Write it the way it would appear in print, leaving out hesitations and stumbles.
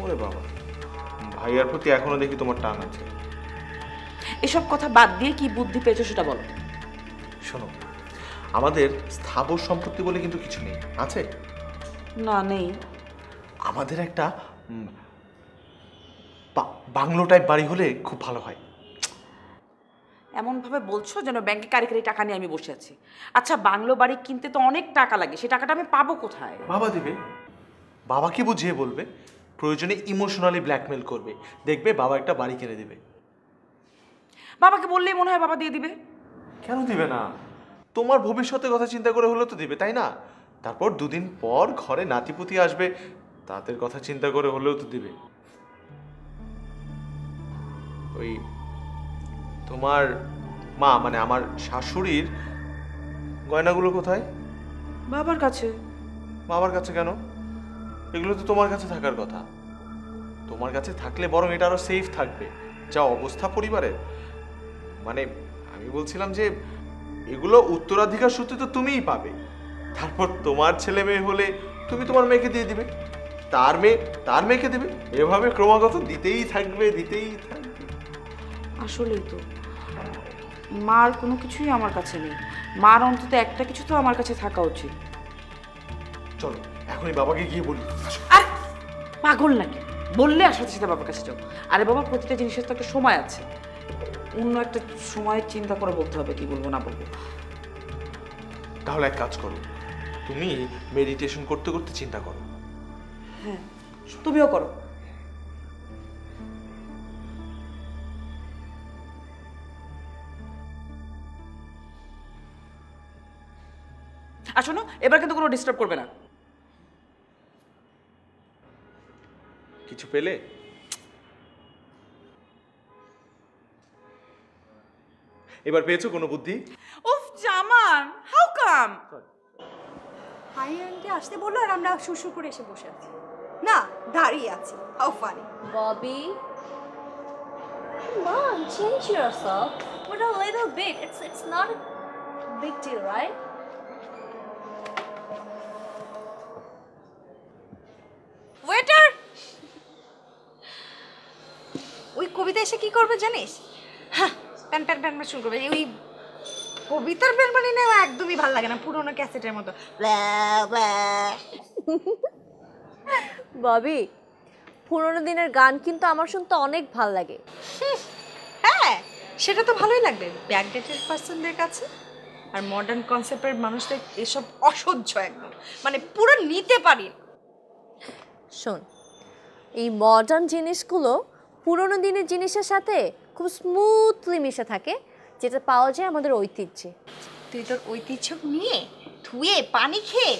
ওরে বাবা, ভাইয়ার প্রতি এখনো দেখি তোমার টান আছে। এসব কথা বাদ দিয়ে কি বুদ্ধি পেয়েছো সেটা বলো। শোনো, আমাদের স্থাবর সম্পত্তি বলে কিন্তু কিছু নেই, আছে? না, নেই। আমাদের একটা বাংলো টাইপ বাড়ি হলে খুব ভালো হয়। এমনভাবে বলছো যেন ব্যাংকে কারি কারি টাকা নিয়ে আমি বসে আছি। আচ্ছা, বাংলো বাড়ি কিনতে তো অনেক টাকা লাগে, সেই টাকাটা আমি পাবো কোথায়? বাবা দিবে। বাবাকে বুঝিয়ে বলবে, প্রয়োজনে ইমোশনালি ব্ল্যাকমেল করবে, দেখবে বাবা একটা বাড়ি কিনে দেবে। বাবাকে বললেই মনে হয় বাবা দিয়ে দিবে। কেন দিবে না? তোমার ভবিষ্যতের কথা চিন্তা করে হলেও তো দিবে, তাই না? তারপর দুদিন পর ঘরে নাতিপুতি আসবে, তাদের কথা চিন্তা করে হলেও তো দিবে। ওই তোমার মা, মানে আমার শাশুড়ির গয়নাগুলো কোথায়? বাবার কাছে। বাবার কাছে কেন? এগুলো তো তোমার কাছে থাকার কথা। তোমার কাছে থাকলে বরং এটা আরো সেফ থাকবে। যা অবস্থা পরিবারের, মানে আমি বলছিলাম যে এগুলো উত্তরাধিকার সূত্রে তো তুমিই পাবে। তারপর তোমার ছেলে মেয়ে হলে তুমি তোমার মেয়েকে দিয়ে দিবে, তার মেয়ে তার মেয়েকে দেবে, এভাবে ক্রমাগত দিতেই থাকবে, দিতেই থাকবে। আসলেই তো মার কোনো কিছুই আমার কাছে নেই। মার অন্তত একটা কিছু তো আমার কাছে থাকা উচিত। চলো এখনই বাবাকে গিয়ে বলি। আর পাগল নাকি? বললে আর সাথে সাথে বাবার কাছে যাও। আরে বাবা, প্রতিটা জিনিসের তো একটা সময় আছে। অন্য একটা সময়ের চিন্তা করে বলতে হবে কি বলবো না বলবো। তাহলে এক কাজ করো, তুমি মেডিটেশন করতে করতে চিন্তা করো। হ্যাঁ, তুমিও করো। আর শোনো, এবার কিন্তু কোনো ডিস্টার্ব করবে না। কিছু পেলে? এবার পেয়েছো কোনো বুদ্ধি? উফ জামান, হাউ কাম? হাই আন্টি আসতে বললো আর আমরা শুশু করে এসে বসে আছি, না দাঁড়িয়ে আছি। How funny. Bobby, come on, change yourself. But a little bit. It's not a big deal, right? Waiter, ওই কবিতা এসে কি করবে জানিস? হ্যাঁ, প্যান প্যান প্যান শুরু করবে। ওই কবিতার প্যান পানি না একদমই ভালো লাগে না, পুরোনো ক্যাসেটের মতো। ববি, পুরোনো দিনের গান কিন্তু আমার শুনতে অনেক ভাল লাগে। হ্যাঁ, সেটা তো ভালোই লাগবে ব্যাকডেটেড পার্সনদের কাছে। আর মডার্ন কনসেপ্টের মানুষদের এসব অসহ্য একদম, মানে পুরো নিতে পারি। শোন, এই মডার্ন জিনিসগুলো পুরোনো দিনের জিনিসের সাথে খুব স্মুথলি মিশে থাকে, যেটা পাওয়া যায় আমাদের ঐতিহ্যে। তুই তোর ঐতিহ্য নিয়ে ধুয়ে পানি খেয়ে